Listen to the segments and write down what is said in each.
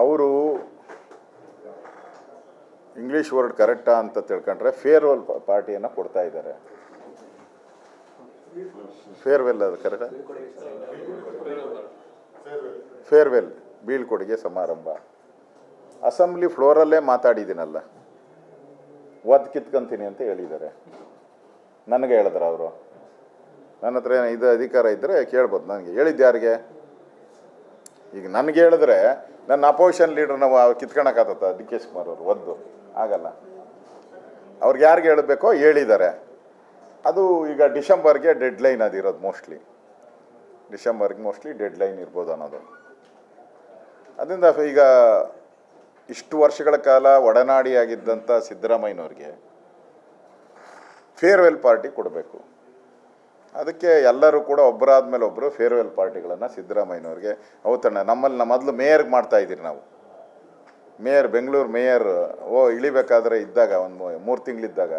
ಅವರು English word ಕರೆಕ್ಟಾ ಅಂತ ತಿಳ್ಕೊಂಡ್ರೆ ಫೇರ್ವೆಲ್ ಪಾರ್ಟಿಯನ್ನು ಕೊಡ್ತಾ ಇದ್ದಾರೆ. ಫೇರ್ವೆಲ್ ಅದು ಕರೆಕ್ಟಾ? ಫೇರ್ವೆಲ್ ಬೀಳ್ಕೊಡುಗೆ ಸಮಾರಂಭ. ಅಸೆಂಬ್ಲಿ ಫ್ಲೋರಲ್ಲೇ ಮಾತಾಡಿದ್ದೀನಲ್ಲ, ಒದ್ದು ಕಿತ್ಕೊಂತೀನಿ ಅಂತ ಹೇಳಿದ್ದಾರೆ. ನನಗೆ ಹೇಳಿದ್ರು ಅವರು. ನನ್ನ ಹತ್ರ ಇದು ಅಧಿಕಾರ ಇದ್ದರೆ ಕೇಳ್ಬೋದು. ನನಗೆ ಹೇಳಿದ್ದು ಯಾರಿಗೆ? ಈಗ ನನಗೆ ಹೇಳಿದ್ರೆ ನನ್ನ ಅಪೋಸಿಷನ್ ಲೀಡರ್ ನಾವು ಕಿತ್ಕೊಳಕ್ಕಾಗತ್ತ? ಡಿ ಕೆ ಶಿವಕುಮಾರ್ ಅವರು ಒದ್ದು ಆಗಲ್ಲ. ಅವ್ರಿಗೆ ಯಾರಿಗೆ ಹೇಳಬೇಕೋ ಹೇಳಿದ್ದಾರೆ. ಅದು ಈಗ ಡಿಸೆಂಬರ್ಗೆ ಡೆಡ್ಲೈನ್ ಅದಿರೋದು. ಡಿಸೆಂಬರ್ಗೆ ಡೆಡ್ಲೈನ್ ಇರ್ಬೋದು ಅನ್ನೋದು. ಅದರಿಂದ ಈಗ ಇಷ್ಟು ವರ್ಷಗಳ ಕಾಲ ಒಡನಾಡಿಯಾಗಿದ್ದಂಥ ಸಿದ್ದರಾಮಯ್ಯನವ್ರಿಗೆ ಫೇರ್ವೆಲ್ ಪಾರ್ಟಿ ಕೊಡಬೇಕು. ಅದಕ್ಕೆ ಎಲ್ಲರೂ ಕೂಡ ಒಬ್ಬರಾದ ಮೇಲೆ ಒಬ್ಬರು ಫೇರ್ವೆಲ್ ಪಾರ್ಟಿಗಳನ್ನು ಸಿದ್ದರಾಮಯ್ಯನವ್ರಿಗೆ ಅವತರಣ. ನಮ್ಮಲ್ಲಿ ಮೊದಲು ಮೇಯರ್ಗೆ ಮಾಡ್ತಾಯಿದ್ದೀರಿ ನಾವು. ಬೆಂಗಳೂರು ಮೇಯರ್ ಇಳಿಬೇಕಾದ್ರೆ ಇದ್ದಾಗ ಒಂದು 3 ತಿಂಗಳಿದ್ದಾಗ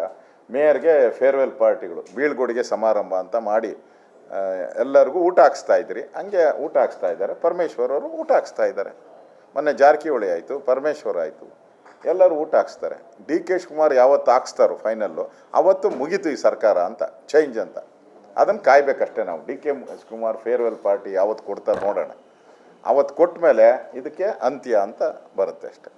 ಮೇಯರ್ಗೆ ಫೇರ್ವೆಲ್ ಪಾರ್ಟಿಗಳು, ಬೀಳ್ಕೊಡುಗೆ ಸಮಾರಂಭ ಅಂತ ಮಾಡಿ ಎಲ್ಲರಿಗೂ ಊಟ ಹಾಕ್ಸ್ತಾ ಇದ್ರಿ. ಹಂಗೆ ಊಟ ಹಾಕ್ಸ್ತಾ ಇದ್ದಾರೆ. ಪರಮೇಶ್ವರ್ ಅವರು ಊಟ ಹಾಕ್ಸ್ತಾ ಇದ್ದಾರೆ. ಮೊನ್ನೆ ಜಾರಕಿಹೊಳಿ ಆಯಿತು, ಪರಮೇಶ್ವರ್ ಆಯಿತು, ಎಲ್ಲರೂ ಊಟ ಹಾಕ್ಸ್ತಾರೆ. ಡಿ ಕೆ ಶಿವಕುಮಾರ್ ಯಾವತ್ತು ಹಾಕ್ಸ್ತಾರೋ ಫೈನಲ್ಲು ಅವತ್ತು ಮುಗೀತು ಈ ಸರ್ಕಾರ ಅಂತ, ಚೇಂಜ್ ಅಂತ. ಅದನ್ನು ಕಾಯ್ಬೇಕಷ್ಟೇ ನಾವು. D K Shivakumar farewell party ಯಾವತ್ತು ಕೊಡ್ತಾರೆ ನೋಡೋಣ. ಅವತ್ತು ಕೊಟ್ಟ ಮೇಲೆ ಇದಕ್ಕೆ ಅಂತ್ಯ ಅಂತ ಬರುತ್ತೆ ಅಷ್ಟೆ.